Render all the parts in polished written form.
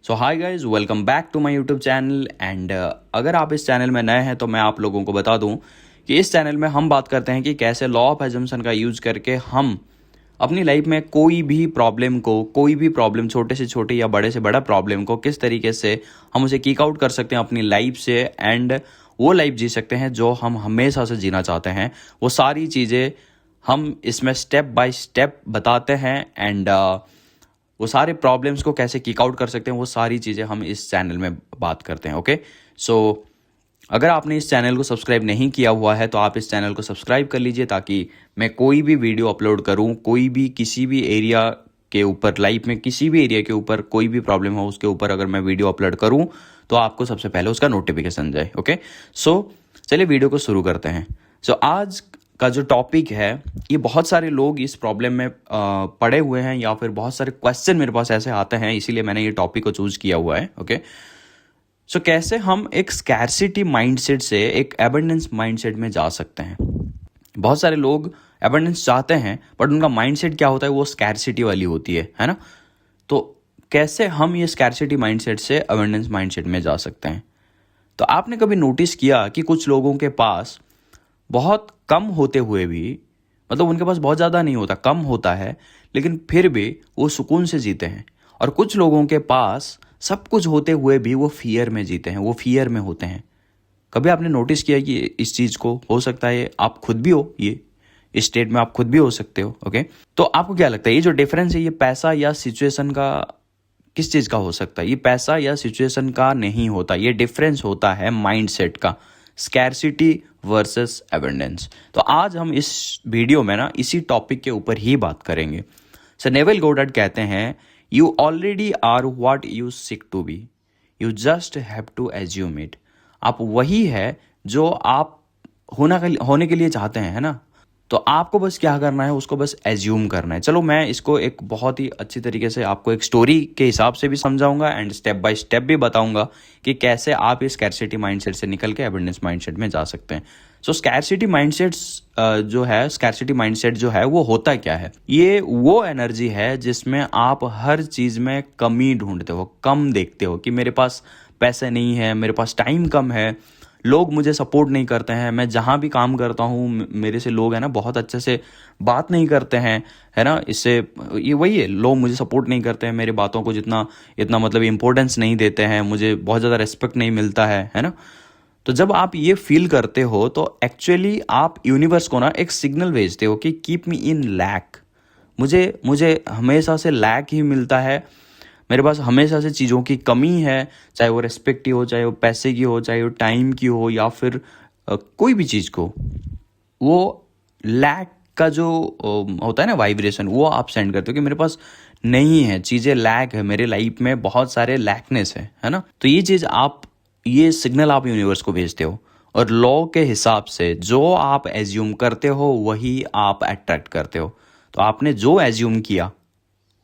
So hi guys, welcome back to my YouTube channel. And अगर आप इस channel में नए हैं तो मैं आप लोगों को बता दूं कि इस चैनल में हम बात करते हैं कि कैसे लॉ ऑफ एजम्पशन का यूज करके हम अपनी लाइफ में कोई भी प्रॉब्लम छोटे से छोटे या बड़े से बड़ा प्रॉब्लम को किस तरीके से हम उसे किक आउट कर सकते हैं अपनी लाइफ से, एंड वो लाइफ जी सकते हैं जो हम हमेशा से जीना चाहते हैं। वो सारी चीज़ें हम इसमें स्टेप बाय स्टेप बताते हैं, एंड वो सारे प्रॉब्लम्स को कैसे किक आउट कर सकते हैं वो सारी चीज़ें हम इस चैनल में बात करते हैं। ओके, सो अगर आपने इस चैनल को सब्सक्राइब नहीं किया हुआ है तो आप इस चैनल को सब्सक्राइब कर लीजिए, ताकि मैं कोई भी वीडियो अपलोड करूं, कोई भी किसी भी एरिया के ऊपर, लाइफ में किसी भी एरिया के ऊपर कोई भी प्रॉब्लम हो उसके ऊपर अगर मैं वीडियो अपलोड करूं तो आपको सबसे पहले उसका नोटिफिकेशन जाए। ओके, सो चलिए वीडियो को शुरू करते हैं। सो आज का जो टॉपिक है, ये बहुत सारे लोग इस प्रॉब्लम में पड़े हुए हैं या फिर बहुत सारे क्वेश्चन मेरे पास ऐसे आते हैं, इसीलिए मैंने ये टॉपिक को चूज किया हुआ है। ओके, सो कैसे हम एक स्कैरसिटी माइंडसेट से एक एबंडेंस माइंडसेट में जा सकते हैं। बहुत सारे लोग एबंडेंस चाहते हैं बट उनका माइंडसेट क्या होता है, वो स्कैरसिटी वाली होती है ना। तो कैसे हम ये स्कैरसिटी माइंडसेट से एबंडेंस माइंडसेट में जा सकते हैं। तो आपने कभी नोटिस किया कि कुछ लोगों के पास बहुत कम होते हुए भी, मतलब उनके पास बहुत ज़्यादा नहीं होता, कम होता है, लेकिन फिर भी वो सुकून से जीते हैं। और कुछ लोगों के पास सब कुछ होते हुए भी वो फियर में जीते हैं, वो फियर में होते हैं। कभी आपने नोटिस किया कि इस चीज़ को हो सकता है आप खुद भी हो, ये इस स्टेट में आप खुद भी हो सकते हो। ओके, तो आपको क्या लगता है ये जो डिफरेंस है ये पैसा या सिचुएशन का, किस चीज़ का हो सकता है? ये पैसा या सिचुएशन का नहीं होता, ये डिफरेंस होता है माइंडसेट का, स्कैरसिटी वर्सेस एबंडेंस। तो आज हम इस वीडियो में ना इसी टॉपिक के ऊपर ही बात करेंगे। सर नेविल गोडार्ड कहते हैं, you already are what you seek to be, you just have to assume it. आप वही है जो आप होने के लिए चाहते हैं, है ना। तो आपको बस क्या करना है, उसको बस एज्यूम करना है। चलो मैं इसको एक बहुत ही अच्छी तरीके से आपको एक स्टोरी के हिसाब से भी समझाऊंगा एंड स्टेप बाय स्टेप भी बताऊंगा कि कैसे आप इस स्कैरसिटी माइंडसेट से निकल के एबंडेंस माइंडसेट में जा सकते हैं। सो स्कैरसिटी माइंडसेट जो है वो होता क्या है? ये वो एनर्जी है जिसमें आप हर चीज में कमी ढूंढते हो, कम देखते हो कि मेरे पास पैसे नहीं है, मेरे पास टाइम कम है, लोग मुझे सपोर्ट नहीं करते हैं, मैं जहाँ भी काम करता हूँ मेरे से लोग है ना बहुत अच्छे से बात नहीं करते हैं, है ना। इससे ये वही है, लोग मुझे सपोर्ट नहीं करते हैं, मेरी बातों को इतना मतलब इम्पोर्टेंस नहीं देते हैं, मुझे बहुत ज़्यादा रेस्पेक्ट नहीं मिलता है ना। तो जब आप ये फील करते हो तो एक्चुअली आप यूनिवर्स को ना एक सिग्नल भेजते हो कि कीप मी इन लैक। मुझे हमेशा से लैक ही मिलता है, मेरे पास हमेशा से चीज़ों की कमी है, चाहे वो रेस्पेक्ट की हो, चाहे वो पैसे की हो, चाहे वो टाइम की हो, या फिर कोई भी चीज़ को, वो लैक का जो होता है ना वाइब्रेशन, वो आप सेंड करते हो कि मेरे पास नहीं है, चीज़ें लैक है, मेरे लाइफ में बहुत सारे लैकनेस है ना। तो ये सिग्नल आप यूनिवर्स को भेजते हो, और लॉ के हिसाब से जो आप एज्यूम करते हो वही आप अट्रैक्ट करते हो। तो आपने जो एज्यूम किया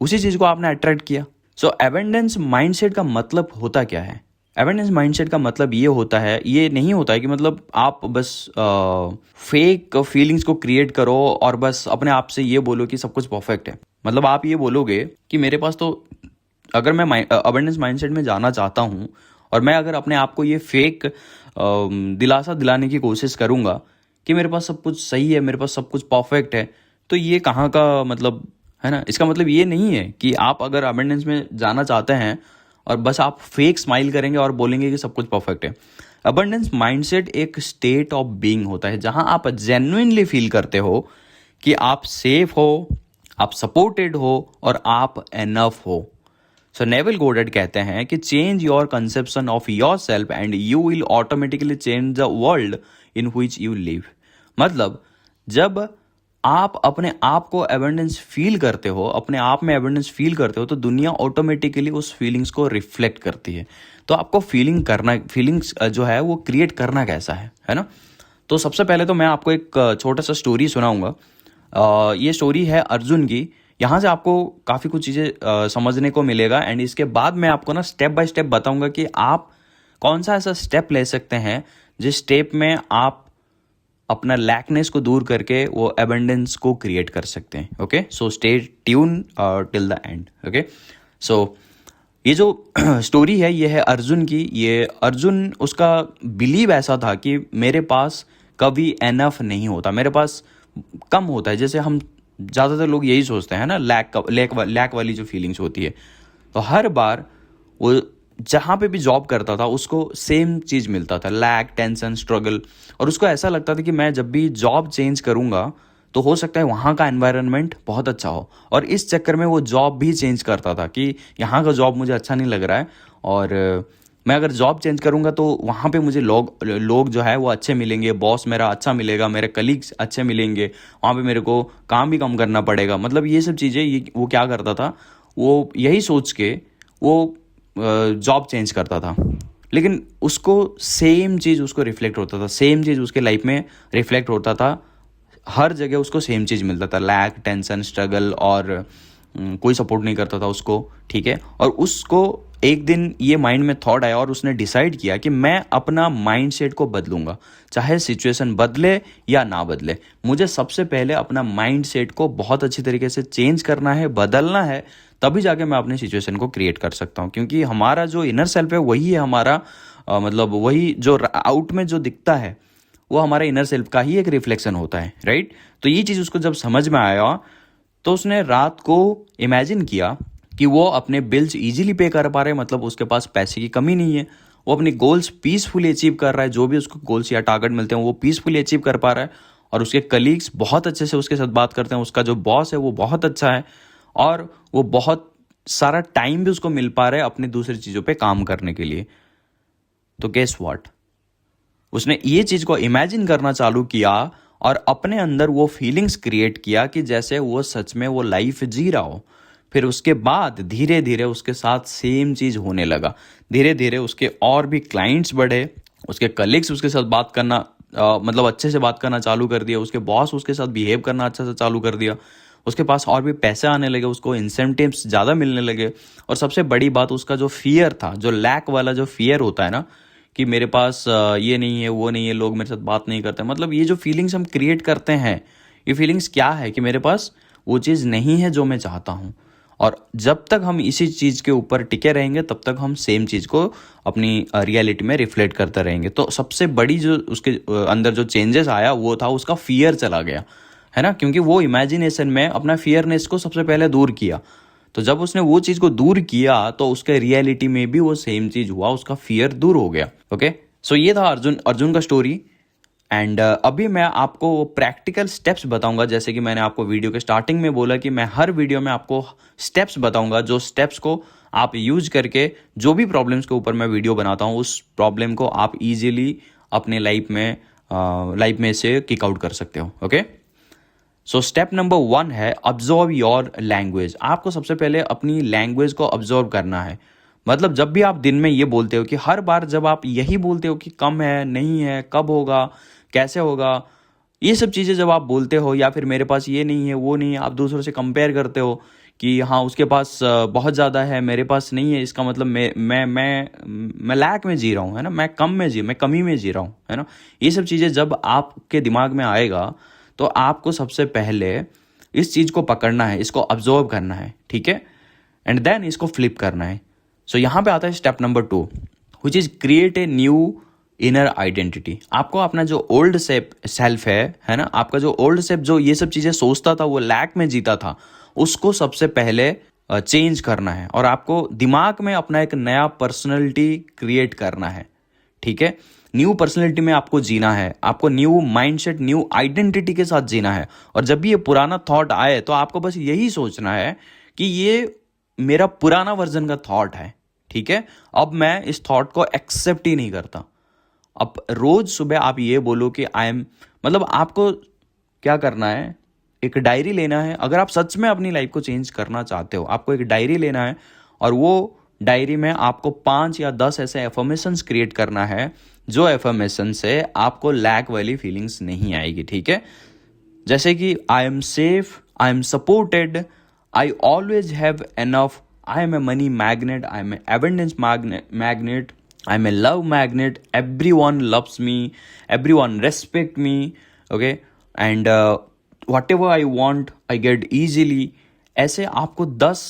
उसी चीज़ को आपने अट्रैक्ट किया। सो एबंडेंस माइंडसेट का मतलब होता क्या है? एबंडेंस माइंडसेट का मतलब ये होता है, ये नहीं होता है कि मतलब आप बस फेक फीलिंग्स को क्रिएट करो और बस अपने आप से ये बोलो कि सब कुछ परफेक्ट है। मतलब आप ये बोलोगे कि मेरे पास तो, अगर मैं एबंडेंस माइंडसेट में जाना चाहता हूँ और मैं अगर अपने आप को ये फेक दिलासा दिलाने की कोशिश करूँगा कि मेरे पास सब कुछ सही है, मेरे पास सब कुछ परफेक्ट है, तो ये कहाँ का मतलब है ना। इसका मतलब ये नहीं है कि आप अगर अबंडेंस में जाना चाहते हैं और बस आप फेक स्माइल करेंगे और बोलेंगे कि सब कुछ परफेक्ट है। अबंडेंस माइंडसेट एक स्टेट ऑफ बीइंग होता है जहां आप जेन्युइनली फील करते हो कि आप सेफ हो, आप सपोर्टेड हो और आप एनफ हो। सो नेविल गोडार्ड कहते हैं कि change your conception of your self and you will automatically change the world in which you live. मतलब जब आप अपने आप को एबंडेंस फील करते हो, अपने आप में एबंडेंस फील करते हो, तो दुनिया ऑटोमेटिकली उस फीलिंग्स को रिफ्लेक्ट करती है। तो आपको फीलिंग्स जो है वो क्रिएट करना कैसा है ना। तो सबसे पहले तो मैं आपको एक छोटा सा स्टोरी सुनाऊंगा। ये स्टोरी है अर्जुन की। यहाँ से आपको काफ़ी कुछ चीज़ें समझने को मिलेगा, एंड इसके बाद मैं आपको ना स्टेप बाय स्टेप बताऊंगा कि आप कौन सा ऐसा स्टेप ले सकते हैं जिस स्टेप में आप अपना लैकनेस को दूर करके वो एबंडेंस को क्रिएट कर सकते हैं। Okay, so stay tune till the end. Okay, so ये जो स्टोरी है ये है अर्जुन की। ये अर्जुन, उसका बिलीव ऐसा था कि मेरे पास कभी एनफ नहीं होता, मेरे पास कम होता है। जैसे हम ज़्यादातर लोग यही सोचते हैं ना, लैक वाली जो फीलिंग्स होती है। तो हर बार वो जहाँ पे भी जॉब करता था उसको सेम चीज़ मिलता था, लैक, टेंशन, स्ट्रगल। और उसको ऐसा लगता था कि मैं जब भी जॉब चेंज करूँगा तो हो सकता है वहाँ का एनवायरनमेंट बहुत अच्छा हो। और इस चक्कर में वो जॉब भी चेंज करता था कि यहाँ का जॉब मुझे अच्छा नहीं लग रहा है, और मैं अगर जॉब चेंज करूँगा तो वहाँ पे मुझे लोग जो है वो अच्छे मिलेंगे, बॉस मेरा अच्छा मिलेगा, मेरे कलीग्स अच्छे मिलेंगे, वहाँ पे मेरे को काम भी कम करना पड़ेगा। मतलब ये सब चीज़ें, ये वो क्या करता था, वो यही सोच के वो जॉब चेंज करता था। लेकिन उसको सेम चीज़ उसको रिफ्लेक्ट होता था, सेम चीज़ उसके लाइफ में रिफ्लेक्ट होता था। हर जगह उसको सेम चीज़ मिलता था, लैक, टेंशन, स्ट्रगल, और कोई सपोर्ट नहीं करता था उसको, ठीक है। और उसको एक दिन ये माइंड में थॉट आया और उसने डिसाइड किया कि मैं अपना माइंडसेट को बदलूंगा, चाहे सिचुएशन बदले या ना बदले, मुझे सबसे पहले अपना माइंडसेट को बहुत अच्छी तरीके से चेंज करना है, बदलना है, तभी जाके मैं अपने सिचुएशन को क्रिएट कर सकता हूँ। क्योंकि हमारा जो इनर सेल्फ है वही है हमारा, मतलब वही जो आउट में जो दिखता है वो हमारे इनर सेल्फ का ही एक रिफ्लेक्शन होता है, राइट। तो ये चीज़ उसको जब समझ में आया तो उसने रात को इमेजिन किया कि वो अपने बिल्स इजीली पे कर पा रहे हैं, मतलब उसके पास पैसे की कमी नहीं है, वो अपनी गोल्स पीसफुली अचीव कर रहा है, जो भी उसको गोल्स या टारगेट मिलते हैं वो पीसफुली अचीव कर पा रहा है, और उसके कलीग्स बहुत अच्छे से उसके साथ बात करते हैं, उसका जो बॉस है वो बहुत अच्छा है, और वो बहुत सारा टाइम भी उसको मिल पा रहा है अपनी दूसरी चीज़ों पे काम करने के लिए। तो गेस व्हाट, उसने ये चीज़ को इमेजिन करना चालू किया और अपने अंदर वो फीलिंग्स क्रिएट किया कि जैसे वो सच में वो लाइफ जी रहा हो। फिर उसके बाद धीरे धीरे उसके साथ सेम चीज़ होने लगा। धीरे धीरे उसके और भी क्लाइंट्स बढ़े, उसके कलीग्स उसके साथ बात करना मतलब अच्छे से बात करना चालू कर दिया, उसके बॉस उसके साथ बिहेव करना अच्छा से चालू कर दिया, उसके पास और भी पैसे आने लगे, उसको इंसेंटिव्स ज़्यादा मिलने लगे। और सबसे बड़ी बात, उसका जो फियर था, जो लैक वाला जो फियर होता है ना, कि मेरे पास ये नहीं है, वो नहीं है, लोग मेरे साथ बात नहीं करते, मतलब ये जो फीलिंग्स हम क्रिएट करते हैं, ये फीलिंग्स क्या है कि मेरे पास वो चीज़ नहीं है जो मैं चाहता हूँ। और जब तक हम इसी चीज़ के ऊपर टिके रहेंगे तब तक हम सेम चीज़ को अपनी रियलिटी में रिफ्लेक्ट करते रहेंगे। तो सबसे बड़ी जो उसके अंदर जो चेंजेस आया वो था उसका फियर चला गया, है ना, क्योंकि वो इमेजिनेशन में अपना फियरनेस को सबसे पहले दूर किया। तो जब उसने वो चीज़ को दूर किया तो उसके रियलिटी में भी वो सेम चीज़ हुआ, उसका फियर दूर हो गया। ओके, सो ये था अर्जुन का स्टोरी। एंड अभी मैं आपको प्रैक्टिकल स्टेप्स बताऊंगा, जैसे कि मैंने आपको वीडियो के स्टार्टिंग में बोला कि मैं हर वीडियो में आपको स्टेप्स बताऊंगा, जो स्टेप्स को आप यूज करके जो भी प्रॉब्लम्स के ऊपर मैं वीडियो बनाता हूँ उस प्रॉब्लम को आप इजीली अपने लाइफ में से किक आउट कर सकते हो। ओके, सो स्टेप नंबर 1 है ऑब्जर्व योर लैंग्वेज। आपको सबसे पहले अपनी लैंग्वेज को ऑब्जर्व करना है। मतलब जब भी आप दिन में ये बोलते हो, कि हर बार जब आप यही बोलते हो कि कम है, नहीं है, कब होगा, कैसे होगा, ये सब चीज़ें जब आप बोलते हो, या फिर मेरे पास ये नहीं है, वो नहीं है, आप दूसरों से कंपेयर करते हो कि हाँ उसके पास बहुत ज़्यादा है, मेरे पास नहीं है, इसका मतलब मैं लैक में जी रहा हूँ, है ना, मैं कमी में जी रहा हूँ, है ना। ये सब चीज़ें जब आपके दिमाग में आएगा तो आपको सबसे पहले इस चीज़ को पकड़ना है, इसको ऑब्जर्व करना है, ठीक है, एंड देन इसको फ्लिप करना है। सो यहाँ पे आता है step number 2, which is create a new inner identity. आपको अपना जो ओल्ड सेल्फ है ना, आपका जो ओल्ड सेल्फ जो ये सब चीज़ें सोचता था, वो लैक में जीता था, उसको सबसे पहले चेंज करना है, और आपको दिमाग में अपना एक नया पर्सनैलिटी क्रिएट करना है, ठीक है। न्यू पर्सनैलिटी में आपको जीना है, आपको न्यू माइंडसेट, न्यू आइडेंटिटी के साथ जीना है। और जब भी ये पुराना थॉट आए तो आपको बस यही सोचना है कि ये मेरा पुराना वर्जन का थॉट है, ठीक है, अब मैं इस थॉट को एक्सेप्ट ही नहीं करता। अब रोज सुबह आप ये बोलो कि आई एम, मतलब आपको क्या करना है, एक डायरी लेना है। अगर आप सच में अपनी लाइफ को चेंज करना चाहते हो, आपको एक डायरी लेना है, और वो डायरी में आपको 5 या 10 ऐसे एफर्मेशंस क्रिएट करना है जो एफर्मेशन से आपको लैक वाली फीलिंग्स नहीं आएगी, ठीक है। जैसे कि I am safe, I am supported, I always have enough, I am a money magnet, I am a abundance magnet, I am a love magnet, everyone loves me, everyone respect me, okay, and whatever I want I get easily। ऐसे आपको 10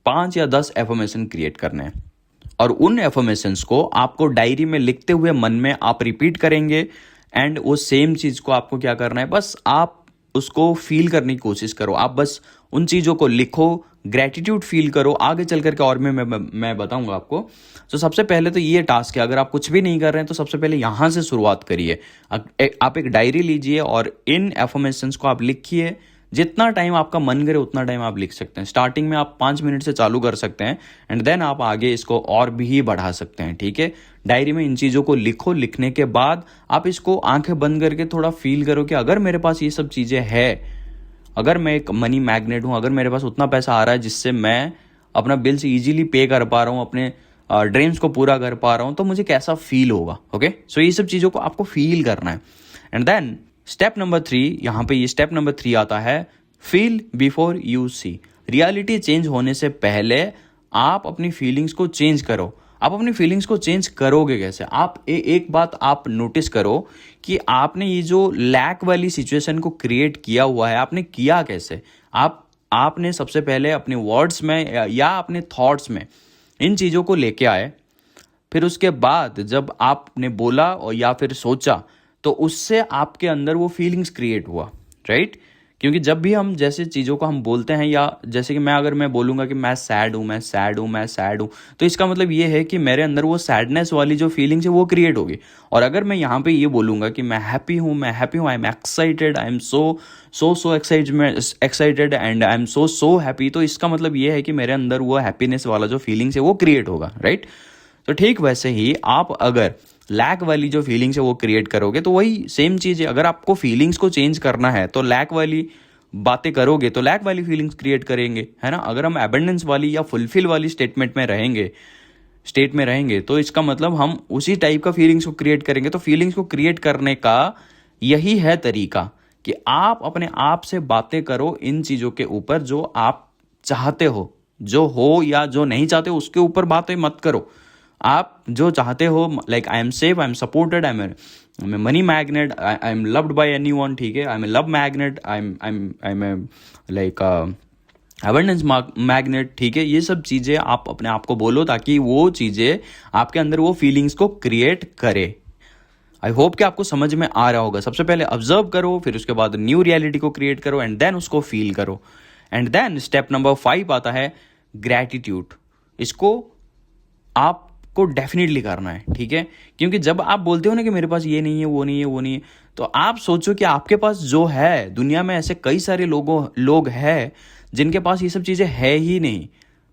5 या 10 affirmation create करने हैं और उन affirmations को आपको diary में लिखते हुए मन में आप रिपीट करेंगे एंड वो सेम चीज़ को आपको क्या करना है, बस आप उसको फील करने की कोशिश करो। आप बस उन चीज़ों को लिखो, ग्रेटिट्यूड फील करो। आगे चल करके और मैं बताऊंगा आपको। तो सबसे पहले तो ये टास्क है, अगर आप कुछ भी नहीं कर रहे हैं तो सबसे पहले यहाँ से शुरुआत करिए। आप एक डायरी लीजिए और इन एफर्मेशंस को आप लिखिए। जितना टाइम आपका मन करे उतना टाइम आप लिख सकते हैं। स्टार्टिंग में आप 5 मिनट से चालू कर सकते हैं एंड देन आप आगे इसको और भी बढ़ा सकते हैं, ठीक है। डायरी में इन चीज़ों को लिखो। लिखने के बाद आप इसको आंखें बंद करके थोड़ा फील करो कि अगर मेरे पास ये सब चीज़ें हैं, अगर मैं एक मनी मैग्नेट हूँ, अगर मेरे पास उतना पैसा आ रहा है जिससे मैं अपना बिल्स इजीली पे कर पा रहा हूँ, अपने ड्रीम्स को पूरा कर पा रहा हूँ, तो मुझे कैसा फील होगा। ओके, सो ये सब चीज़ों को आपको फील करना है। एंड देन स्टेप नंबर 3, यहाँ पे ये स्टेप नंबर 3 आता है, feel before you see. Reality change होने से पहले आप अपनी फीलिंग्स को चेंज करो। आप अपनी फीलिंग्स को चेंज करोगे कैसे? आप एक बात आप नोटिस करो कि आपने ये जो लैक वाली सिचुएशन को क्रिएट किया हुआ है, आपने किया कैसे? आपने सबसे पहले अपने वर्ड्स में या अपने थॉट्स में इन चीज़ों को लेके आए। फिर उसके बाद जब आपने बोला और या फिर सोचा तो उससे आपके अंदर वो फीलिंग्स क्रिएट हुआ, राइट? क्योंकि जब भी हम जैसे चीज़ों को हम बोलते हैं, या जैसे कि अगर मैं बोलूँगा कि मैं सैड हूँ, मैं सैड हूँ, मैं सैड हूँ, तो इसका मतलब ये है कि मेरे अंदर वो सैडनेस वाली जो फीलिंग्स है वो क्रिएट होगी। और अगर मैं यहाँ पे ये बोलूँगा कि मैं हैप्पी हूँ, I am excited, I am so excited and I am so happy, तो इसका मतलब ये है कि मेरे अंदर वो हैप्पीनेस वाला जो फीलिंग्स है वो क्रिएट होगा, राइट? तो ठीक वैसे ही आप अगर लैक वाली जो फीलिंग्स है वो क्रिएट करोगे तो वही सेम चीज़ है। अगर आपको फीलिंग्स को चेंज करना है तो लैक वाली बातें करोगे तो लैक वाली फीलिंग्स क्रिएट करेंगे, है ना। अगर हम एबंडेंस वाली या फुलफिल वाली स्टेट में रहेंगे तो इसका मतलब हम उसी टाइप का फीलिंग्स को क्रिएट करेंगे। तो फीलिंग्स को क्रिएट करने का यही है तरीका कि आप अपने आप से बातें करो इन चीज़ों के ऊपर जो आप चाहते हो, जो हो या जो नहीं चाहते उसके ऊपर बातें मत करो। आप जो चाहते हो, like I am safe, I am supported, I am money magnet, I M loved by anyone, ठीक है, I am love magnet, I am like abundance magnet, ठीक है। ये सब चीज़ें आप अपने आप को बोलो ताकि वो चीज़ें आपके अंदर वो फीलिंग्स को क्रिएट करे। आई होप कि आपको समझ में आ रहा होगा। सबसे पहले ऑब्जर्व करो, फिर उसके बाद न्यू रियलिटी को क्रिएट करो एंड देन उसको फील करो। एंड देन स्टेप नंबर 5 आता है ग्रैटिट्यूड। इसको आप को डेफिनेटली करना है, ठीक है। क्योंकि जब आप बोलते हो ना कि मेरे पास ये नहीं है, वो नहीं है, वो नहीं है, तो आप सोचो कि आपके पास जो है, दुनिया में ऐसे कई सारे लोग हैं जिनके पास ये सब चीज़ें है ही नहीं।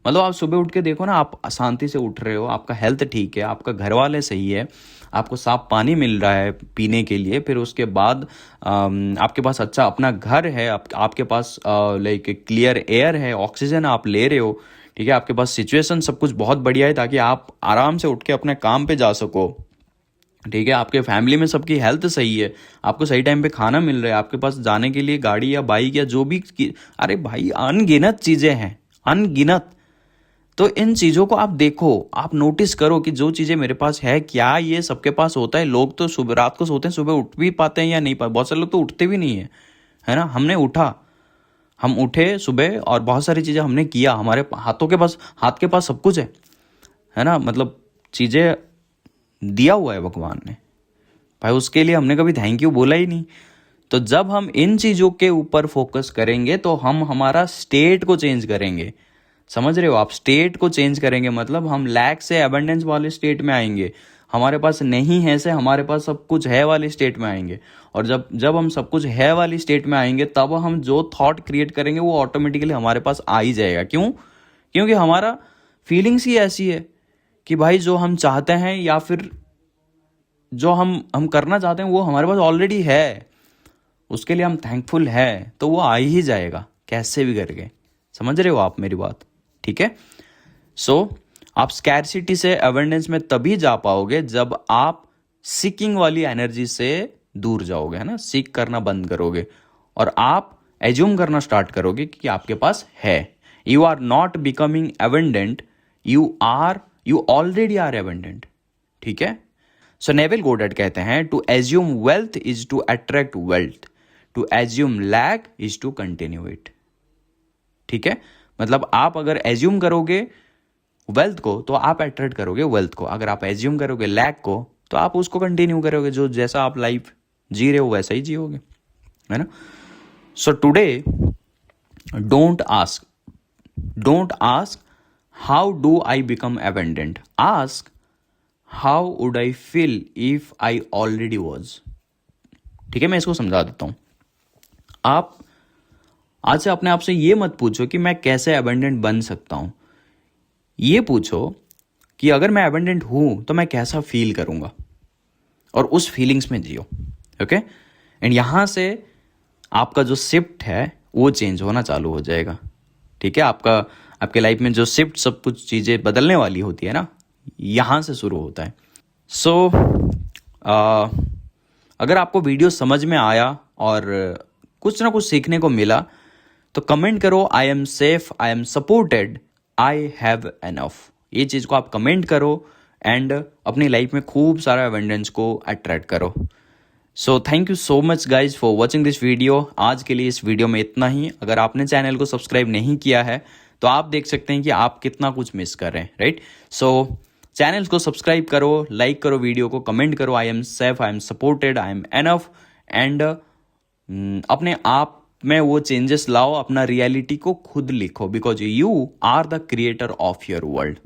मतलब आप सुबह उठ के देखो ना, आप शांति से उठ रहे हो, आपका हेल्थ ठीक है, आपका घर वाले सही है, आपको साफ पानी मिल रहा है पीने के लिए, फिर उसके बाद आपके पास अच्छा अपना घर है, आपके पास लाइक क्लियर एयर है, ऑक्सीजन आप ले रहे हो, ठीक है, आपके पास सिचुएशन सब कुछ बहुत बढ़िया है ताकि आप आराम से उठ के अपने काम पे जा सको, ठीक है। आपके फैमिली में सबकी हेल्थ सही है, आपको सही टाइम पे खाना मिल रहा है, आपके पास जाने के लिए गाड़ी या बाइक या जो भी अरे भाई अनगिनत चीज़ें हैं, अनगिनत। तो इन चीज़ों को आप देखो, आप नोटिस करो कि जो चीज़ें मेरे पास है, क्या ये सबके पास होता है? लोग तो सुबह रात को सोते हैं, सुबह उठ भी पाते हैं या नहीं पाते? बहुत सारे लोग तो उठते भी नहीं है ना। हम उठे सुबह और बहुत सारी चीज़ें हमने किया, हमारे हाथ के पास सब कुछ है ना। मतलब चीज़ें दिया हुआ है भगवान ने भाई, उसके लिए हमने कभी थैंक यू बोला ही नहीं। तो जब हम इन चीज़ों के ऊपर फोकस करेंगे तो हम हमारा स्टेट को चेंज करेंगे। समझ रहे हो आप? स्टेट को चेंज करेंगे मतलब हम लैक से एबंडेंस वाले स्टेट में आएंगे, हमारे पास नहीं है से हमारे पास सब कुछ है वाली स्टेट में आएंगे। और जब हम सब कुछ है वाली स्टेट में आएंगे तब हम जो थॉट क्रिएट करेंगे वो ऑटोमेटिकली हमारे पास आ ही जाएगा। क्यों? क्योंकि हमारा फीलिंग्स ही ऐसी है कि भाई जो हम चाहते हैं या फिर जो हम करना चाहते हैं वो हमारे पास ऑलरेडी है, उसके लिए हम थैंकफुल है, तो वो आ ही जाएगा कैसे भी करके। समझ रहे हो आप मेरी बात? ठीक है। सो आप स्कैरसिटी से अवेयरनेस में तभी जा पाओगे जब आप सीकिंग वाली एनर्जी से दूर जाओगे, है ना। सीक करना बंद करोगे और आप एज्यूम करना स्टार्ट करोगे कि आपके पास है। You are not becoming abundant, you already are abundant, ठीक है। सो नेविल गोडार्ड कहते हैं, to assume wealth is to attract wealth, to assume lack is to continue it, ठीक है। मतलब आप अगर एज्यूम करोगे वेल्थ को तो आप अट्रैक्ट करोगे वेल्थ को, अगर आप एज्यूम करोगे लैक को तो आप उसको कंटिन्यू करोगे, जो जैसा आप लाइफ जी रहे हो वैसा ही जियोगे, है ना। So today don't ask how do I become abundant, ask how would I feel if I already was. ठीक है, मैं इसको समझा देता हूं। आप आज से अपने आप से ये मत पूछो कि मैं कैसे अबंडेंट बन सकता हूं, ये पूछो कि अगर मैं अबंडेंट हूं तो मैं कैसा फील करूंगा, और उस फीलिंग्स में जियो। ओके, एंड यहां से आपका जो शिफ्ट है वो चेंज होना चालू हो जाएगा। ठीक है, आपके लाइफ में जो शिफ्ट सब कुछ चीज़ें बदलने वाली होती है ना, यहां से शुरू होता है। सो अगर आपको वीडियो समझ में आया और कुछ ना कुछ सीखने को मिला तो कमेंट करो, आई am safe, I am supported, I have enough. ये चीज़ को आप कमेंट करो एंड अपनी लाइफ में खूब सारा एबंडेंस को अट्रैक्ट करो। So thank you so much guys for watching this video. आज के लिए इस वीडियो में इतना ही। अगर आपने चैनल को सब्सक्राइब नहीं किया है तो आप देख सकते हैं कि आप कितना कुछ मिस कर रहे हैं, राइट। सो चैनल को सब्सक्राइब करो, लाइक करो वीडियो को, कमेंट करो, आई am safe, I am supported, I am enough, and अपने आप में वो चेंजेस लाओ, अपना रियलिटी को खुद लिखो, because you are the creator of your world.